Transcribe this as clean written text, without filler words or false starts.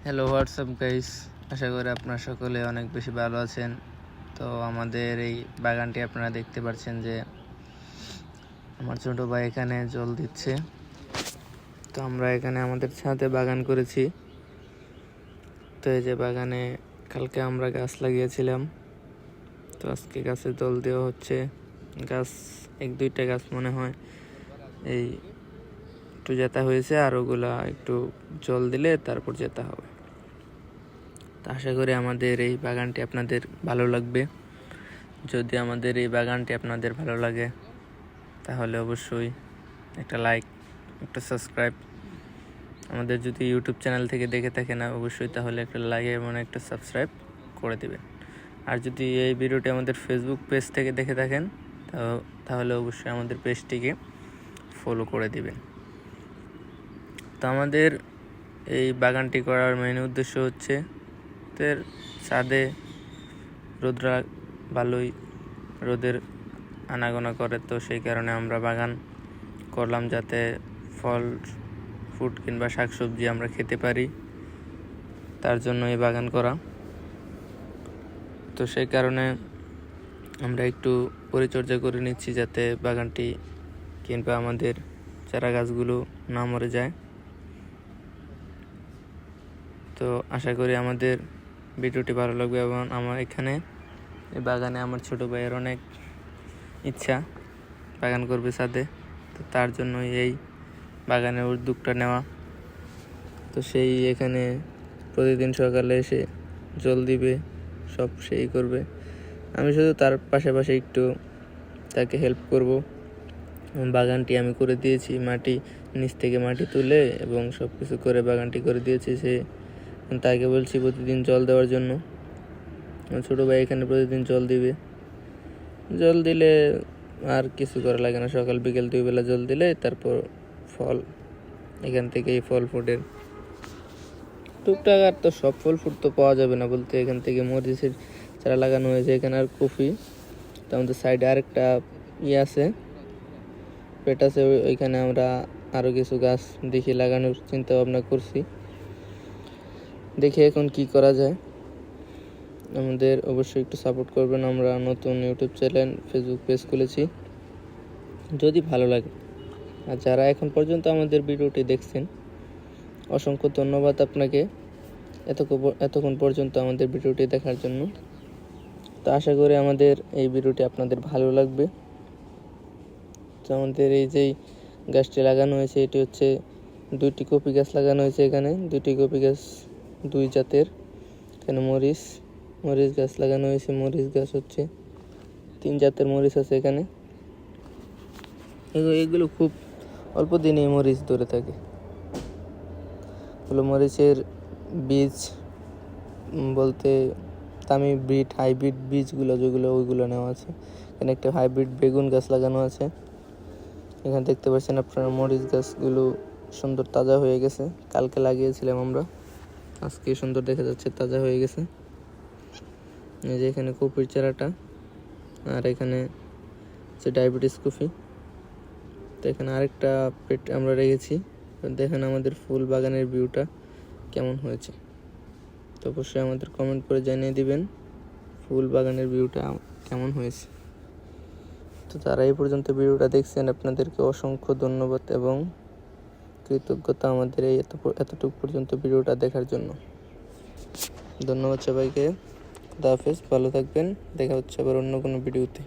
Hello WhatsApp guys, আশা করি আপনারা সকলে অনেক বেশি ভালো আছেন। তো আমাদের এই বাগানটি আপনারা দেখতে পাচ্ছেন যে আমার ছোট ভাই এখানে জল দিচ্ছে। তো আমরা এখানে আমাদের ছাদে বাগান করেছি। তো এই যে বাগানে কালকে আমরা গাছ লাগিয়েছিলাম, তো আজকে গাছে জল দেওয়া হচ্ছে। গাছ 1-2টা গাছ মনে হয় এই একটু জেতা হয়েছে, আর ওগুলা একটু জল দিলে তারপর জেতা হবে। তো আশা করি আমাদের এই বাগানটি আপনাদের ভালো লাগবে। যদি আমাদের এই বাগানটি আপনাদের ভালো লাগে তাহলে অবশ্যই একটা লাইক, একটা সাবস্ক্রাইব, আমাদের যদি ইউটিউব চ্যানেল থেকে দেখে থাকেন অবশ্যই তাহলে একটা লাইক এবং একটা সাবস্ক্রাইব করে দেবেন। আর যদি এই ভিডিওটি আমাদের ফেসবুক পেজ থেকে দেখে থাকেন তাহলে অবশ্যই আমাদের পেজটিকে ফলো করে দিবেন। তো আমাদের এই বাগানটি করার মেইন উদ্দেশ্য হচ্ছে ছাদে ভালোই রোদের আনাগোনা করে, তো সেই কারণে আমরা বাগান করলাম যাতে ফল ফ্রুট কিংবা শাকসবজি আমরা খেতে পারি, তার জন্য এই বাগান করা। তো সেই কারণে আমরা একটু পরিচর্যা করে নিচ্ছি যাতে বাগানটি কিংবা আমাদের চারা গাছগুলো না মরে যায়। তো আশা করি আমাদের ভিডিওটি ভালো লাগবে এবং আমার এখানে এই বাগানে আমার ছোট ভাইয়ের অনেক ইচ্ছা বাগান করবে ছাদে, তো তার জন্য এই বাগানের উদ্যোগটা নেওয়া। তো সেই এখানে প্রতিদিন সকালে এসে জল দিবে, সব সেই করবে। আমি শুধু তার পাশাপাশি একটু তাকে হেল্প করব। বাগানটি আমি করে দিয়েছি, নিচ থেকে মাটি তুলে এবং সব কিছু করে বাগানটি করে দিয়েছি। তাকে বলছি প্রতিদিন জল দেওয়ার জন্য। ছোটো ভাই এখানে প্রতিদিন জল দিবে। জল দিলে আর কিছু করা লাগে না, সকাল বিকেল 2 বেলা জল দিলে তারপর ফল এখান থেকে এই ফল ফুটের টুকটাক। আর তো সব ফল ফুট তো পাওয়া যাবে না বলতে, এখান থেকে মরিচের চারা লাগানো হয়েছে এখানে, আর কফি। তো আমাদের সাইডে আরেকটা আছে পেট আছে, ওইখানে আমরা আরও কিছু গাছ দেখি লাগানোর চিন্তা ভাবনা করছি। দেখি এখন কি করা যায়। আমাদের অবশ্যই একটু সাপোর্ট করবেন। আমরা নতুন ইউটিউব চ্যানেল, ফেসবুক পেজ খুলেছি, যদি ভালো লাগে। আর যারা এখন পর্যন্ত আমাদের ভিডিওটি দেখছেন অসংখ্য ধন্যবাদ আপনাকে এতক্ষণ পর্যন্ত আমাদের ভিডিওটি দেখার জন্য। তো আশা করি আমাদের এই ভিডিওটি আপনাদের ভালো লাগবে। তো আমাদের এই যেই গাছটি লাগানো হয়েছে এটি হচ্ছে 2টি কপি গাছ লাগানো হয়েছে এখানে, 2টি কপি গাছ 2 জাতের। এখানে মরিচ গাছ লাগানো হয়েছে, মরিচ গাছ হচ্ছে 3 জাতের মরিচ আছে এখানে। এগুলো খুব অল্প দিনে মরিচ ধরে থাকে। হলো মরিচের বীজ বলতে দামি হাইব্রিড বীজগুলো যেগুলো ওইগুলো নেওয়া আছে। এখানে একটা হাইব্রিড বেগুন গাছ লাগানো আছে। এখানে দেখতে পাচ্ছেন আপনারা মরিচ গাছগুলো সুন্দর তাজা হয়ে গেছে, কালকে লাগিয়েছিলাম আমরা, আজকে সুন্দর দেখা যাচ্ছে তাজা হয়ে গেছে। এই যে এখানে কপির চারাটা, আর এখানে হচ্ছে ডায়াবেটিস কফি। তো এখানে আরেকটা পেট আমরা রেখেছি। দেখেন আমাদের ফুল বাগানের ভিউটা কেমন হয়েছে। তো অবশ্যই আমাদের কমেন্ট করে জানিয়ে দিবেন ফুল বাগানের ভিউটা কেমন হয়েছে। তো যারা এই পর্যন্ত ভিডিওটা দেখছেন আপনাদেরকে অসংখ্য ধন্যবাদ এবং কৃতজ্ঞতা আমাদের এই এতটুকু পর্যন্ত ভিডিওটা দেখার জন্য। ধন্যবাদ সবাইকে। খুদা হাফেজ, ভালো থাকবেন। দেখা হচ্ছে আবার অন্য কোনো ভিডিওতে।